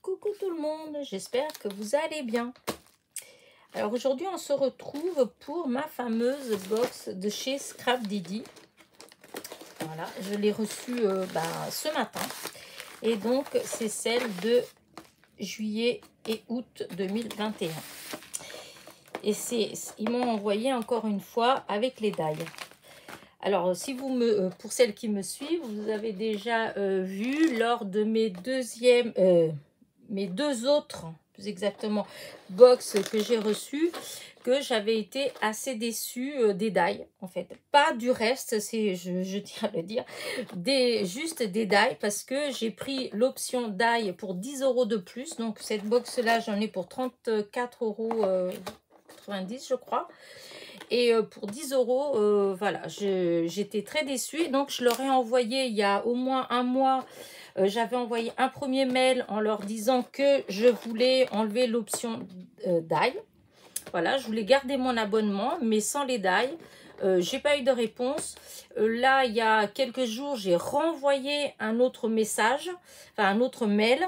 Coucou tout le monde, j'espère que vous allez bien. Alors aujourd'hui on se retrouve pour ma fameuse box de chez Scrap Didi. Voilà, je l'ai reçue ce matin. Et donc c'est celle de juillet et août 2021. Et ils m'ont envoyé encore une fois avec les dailles. Alors, si vous pour celles qui me suivent, vous avez déjà vu lors de mes deux autres, plus exactement, box que j'ai reçues, que j'avais été assez déçue des dailles, en fait. Pas du reste, je tiens à le dire, juste des dailles, parce que j'ai pris l'option daille pour 10 € de plus. Donc, cette box-là, j'en ai pour 34,90 € je crois. Et pour 10 €, voilà, j'étais très déçue. Donc, je leur ai envoyé il y a au moins un mois. J'avais envoyé un premier mail en leur disant que je voulais enlever l'option daille. Voilà, je voulais garder mon abonnement, mais sans les dailles. J'ai pas eu de réponse. Là, il y a quelques jours, j'ai renvoyé un autre message, enfin un autre mail.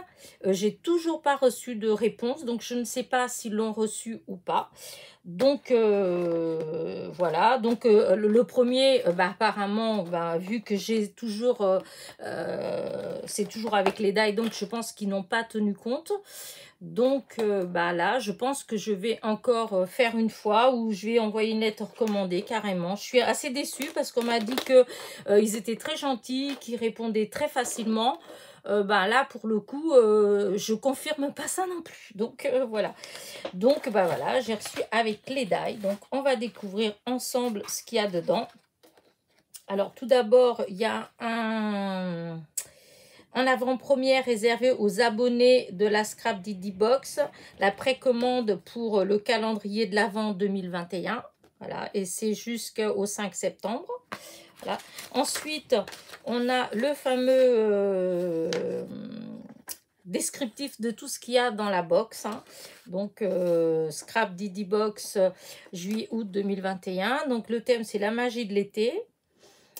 J'ai toujours pas reçu de réponse, donc je ne sais pas s'ils l'ont reçu ou pas. Donc voilà, donc le premier, apparemment, vu que j'ai toujours, c'est toujours avec les dailles, donc je pense qu'ils n'ont pas tenu compte. Donc là, je pense que je vais encore faire une fois où je vais envoyer une lettre recommandée carrément. Je suis assez déçue parce qu'on m'a dit que ils étaient très gentils, qu'ils répondaient très facilement. Là, pour le coup, je confirme pas ça non plus. Donc voilà. Donc voilà, j'ai reçu avec les dailles. Donc on va découvrir ensemble ce qu'il y a dedans. Alors tout d'abord, il y a un avant-première réservé aux abonnés de la Scrap Didi Box, la précommande pour le calendrier de l'Avent 2021. Voilà, et c'est jusqu'au 5 septembre. Voilà. Ensuite, on a le fameux descriptif de tout ce qu'il y a dans la box. Donc, Scrap Didi Box, juillet-août 2021. Donc, le thème, c'est la magie de l'été.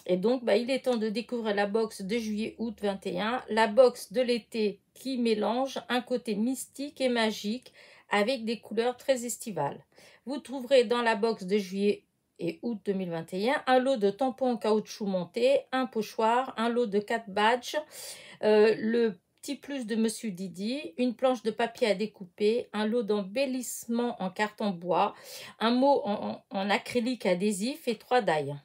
Et donc, il est temps de découvrir la box de juillet-août 21. La box de l'été qui mélange un côté mystique et magique avec des couleurs très estivales. Vous trouverez dans la box de juillet et août 2021 un lot de tampons en caoutchouc monté, un pochoir, un lot de 4 badges, le petit plus de Monsieur Didi, une planche de papier à découper, un lot d'embellissement en carton bois, un mot en acrylique adhésif et 3 dailles.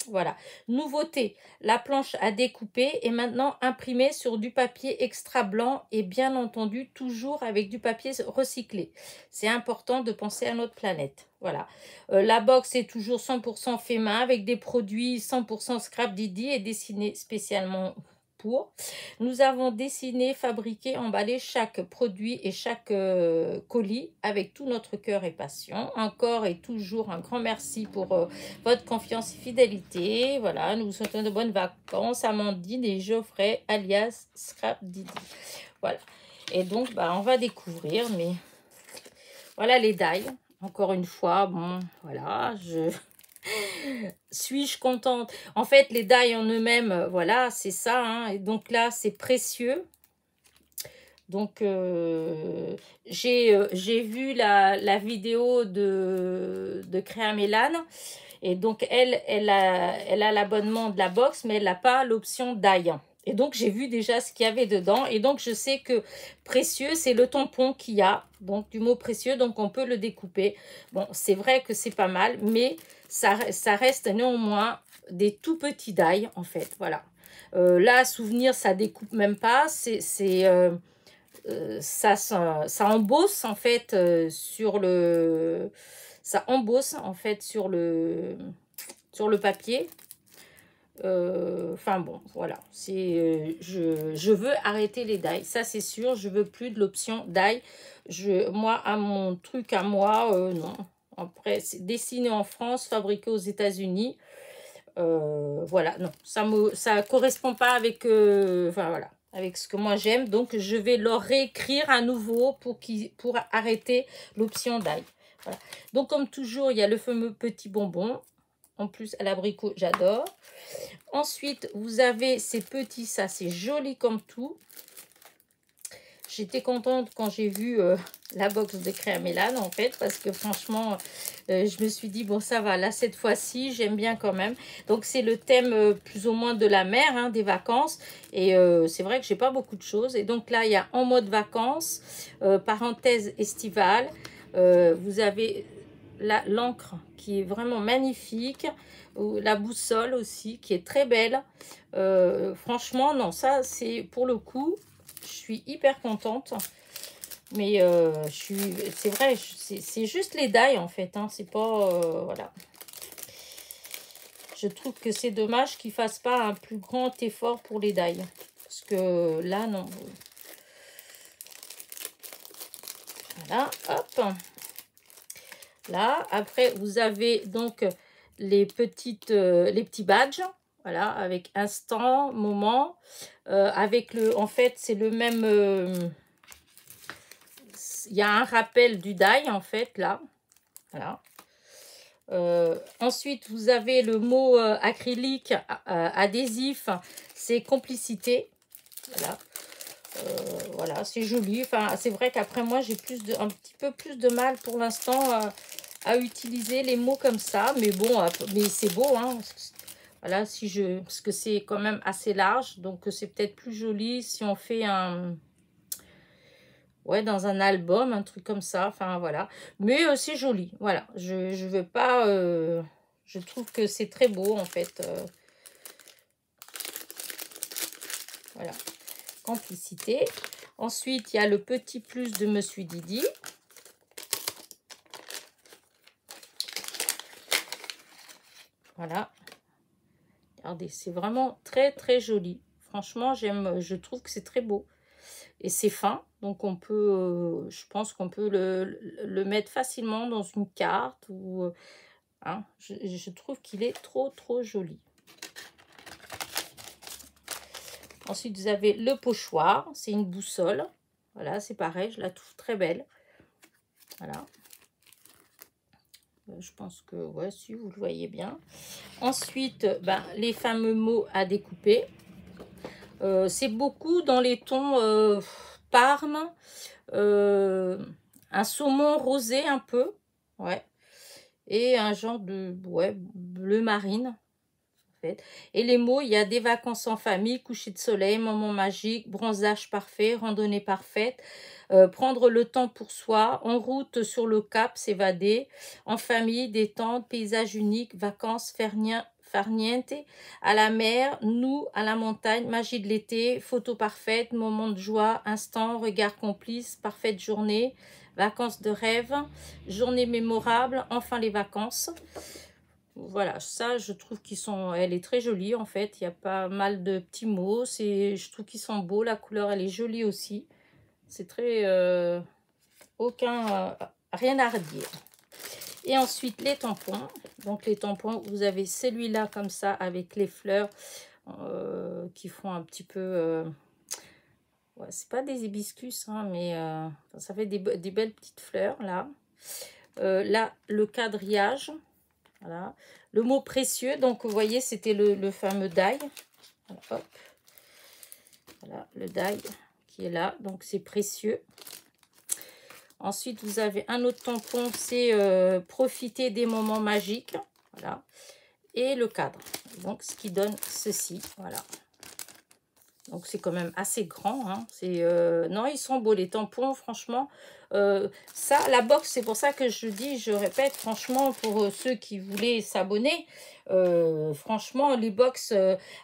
Voilà. Nouveauté, la planche à découper est maintenant imprimée sur du papier extra blanc et bien entendu toujours avec du papier recyclé. C'est important de penser à notre planète. Voilà. La box est toujours 100% fait main avec des produits 100% Scrap Didi et dessinés spécialement pour. Nous avons dessiné, fabriqué, emballé chaque produit et chaque colis avec tout notre cœur et passion. Encore et toujours un grand merci pour votre confiance et fidélité. Voilà, nous vous souhaitons de bonnes vacances, Amandine et Geoffrey, alias Scrap Didi. Voilà. Et donc, on va découvrir, mais voilà les dailles. Encore une fois, bon, voilà, suis-je contente? En fait, les dailles en eux-mêmes, voilà, c'est ça. Et donc là, c'est précieux. Donc, j'ai vu la vidéo de Créa Mélane. Et donc, elle a l'abonnement de la box, mais elle n'a pas l'option daille. Et donc, j'ai vu déjà ce qu'il y avait dedans. Et donc, je sais que précieux, c'est le tampon qu'il y a. Donc, du mot précieux, donc on peut le découper. Bon, c'est vrai que c'est pas mal, mais ça reste néanmoins des tout petits dailles, en fait. Voilà. Là, souvenir, ça découpe même pas. Ça embosse, en fait, sur le... Ça embosse, en fait, sur le papier. Enfin bon, voilà. Je veux arrêter les dailles. Ça, c'est sûr. Je veux plus de l'option daille. Moi, à mon truc à moi, non. Après, c'est dessiné en France, fabriqué aux États-Unis. Voilà, non. Ça correspond pas avec... enfin, voilà. Avec ce que moi j'aime. Donc, je vais leur réécrire à nouveau pour arrêter l'option daille. Voilà. Donc, comme toujours, il y a le fameux petit bonbon. En plus, à l'abricot, j'adore. Ensuite, vous avez ces petits, ça c'est joli comme tout. j'étais contente quand j'ai vu la box de Créamélan, en fait, parce que franchement, je me suis dit, bon, ça va, là, cette fois-ci, j'aime bien quand même. Donc, c'est le thème plus ou moins de la mer, hein, des vacances. Et c'est vrai que j'ai pas beaucoup de choses. Et donc, là, il y a en mode vacances, parenthèse estivale. Vous avez l'encre qui est vraiment magnifique. La boussole aussi, qui est très belle. Franchement, non, ça, c'est pour le coup, je suis hyper contente. Mais c'est vrai, c'est juste les die en fait. Hein, c'est pas... voilà. Je trouve que c'est dommage qu'ils ne fassent pas un plus grand effort pour les die. Parce que là, non. Voilà, hop. Là, après, vous avez donc les petits badges. Voilà, avec instant, moment. Avec le... En fait, c'est le même... il y a un rappel du die, en fait, là. Voilà. Ensuite, vous avez le mot acrylique adhésif, c'est complicité. Voilà, voilà, c'est joli. Enfin, c'est vrai qu'après moi, j'ai un petit peu plus de mal pour l'instant à utiliser les mots comme ça. Mais bon, mais c'est beau, hein. Voilà, parce que c'est quand même assez large, donc c'est peut-être plus joli si on fait un... Ouais, dans un album, un truc comme ça. Enfin, voilà. Mais c'est joli. Voilà. Je veux pas... je trouve que c'est très beau, en fait. Voilà. Complicité. Ensuite, il y a le petit plus de Monsieur Didi. Voilà. Regardez, c'est vraiment très, très joli. Franchement, je trouve que c'est très beau. Et c'est fin, donc on peut, je pense qu'on peut le mettre facilement dans une carte. Ou, hein, je trouve qu'il est trop, trop joli. Ensuite, vous avez le pochoir. C'est une boussole. Voilà, c'est pareil, je la trouve très belle. Voilà. Je pense que, ouais, si vous le voyez bien. Ensuite, ben, les fameux mots à découper. C'est beaucoup dans les tons Parme, un saumon rosé un peu, ouais, et un genre de ouais, bleu marine. En fait. Et les mots, il y a des vacances en famille, coucher de soleil, moment magique, bronzage parfait, randonnée parfaite, prendre le temps pour soi, en route sur le cap, s'évader, en famille, détente, paysage unique, vacances, farniente, à la mer, nous, à la montagne, magie de l'été, photo parfaite, moment de joie, instant, regard complice, parfaite journée, vacances de rêve, journée mémorable, enfin les vacances. Voilà, ça, je trouve elle est très jolie, en fait. Il y a pas mal de petits mots. Je trouve qu'ils sont beaux. La couleur, elle est jolie aussi. C'est très... rien à redire. Et ensuite, les tampons. Donc, les tampons, vous avez celui-là, comme ça, avec les fleurs qui font un petit peu... ouais, c'est pas des hibiscus, hein, mais ça fait des belles petites fleurs, là. Là, le quadrillage. Voilà. Le mot précieux, donc vous voyez, c'était le fameux die. Voilà, hop. Voilà, le die qui est là, donc c'est précieux. Ensuite, vous avez un autre tampon, c'est profiter des moments magiques. Voilà. Et le cadre. Donc, ce qui donne ceci. Voilà. Donc, c'est quand même assez grand. Hein. Non, ils sont beaux, les tampons, franchement. Ça, la box, c'est pour ça que je répète, franchement, pour ceux qui voulaient s'abonner, franchement, les box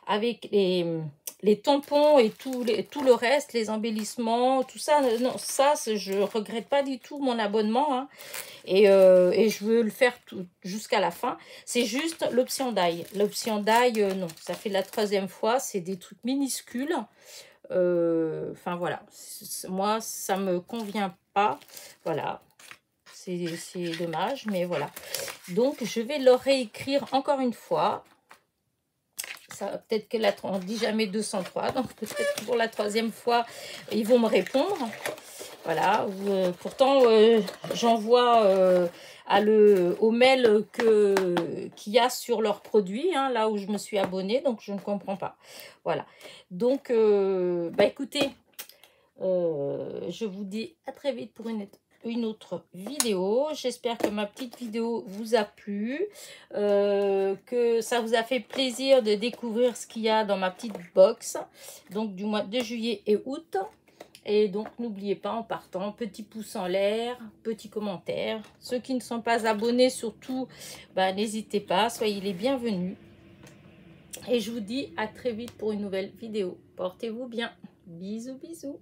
avec les tampons et tout le reste, les embellissements, tout ça, non, ça, je regrette pas du tout mon abonnement. Hein. Et je veux le faire jusqu'à la fin. C'est juste l'option d'ail. L'option d'ail, non, ça fait la 3e fois. C'est des trucs minuscules. Enfin, voilà. Moi, ça me convient pas. Voilà. C'est dommage, mais voilà. Donc, je vais leur réécrire encore une fois. Peut-être que on ne dit jamais 203. Donc, peut-être que pour la 3e fois, ils vont me répondre. Voilà, pourtant j'envoie au mail qu'il y a sur leurs produits, hein, là où je me suis abonnée, donc je ne comprends pas. Voilà, donc bah écoutez, Je vous dis à très vite pour une autre vidéo. J'espère que ma petite vidéo vous a plu, que ça vous a fait plaisir de découvrir ce qu'il y a dans ma petite box, donc du mois de juillet et août. Et donc n'oubliez pas, en partant, petit pouce en l'air, petit commentaire. Ceux qui ne sont pas abonnés surtout, bah, n'hésitez pas, soyez les bienvenus. Et je vous dis à très vite pour une nouvelle vidéo. Portez-vous bien. Bisous, bisous.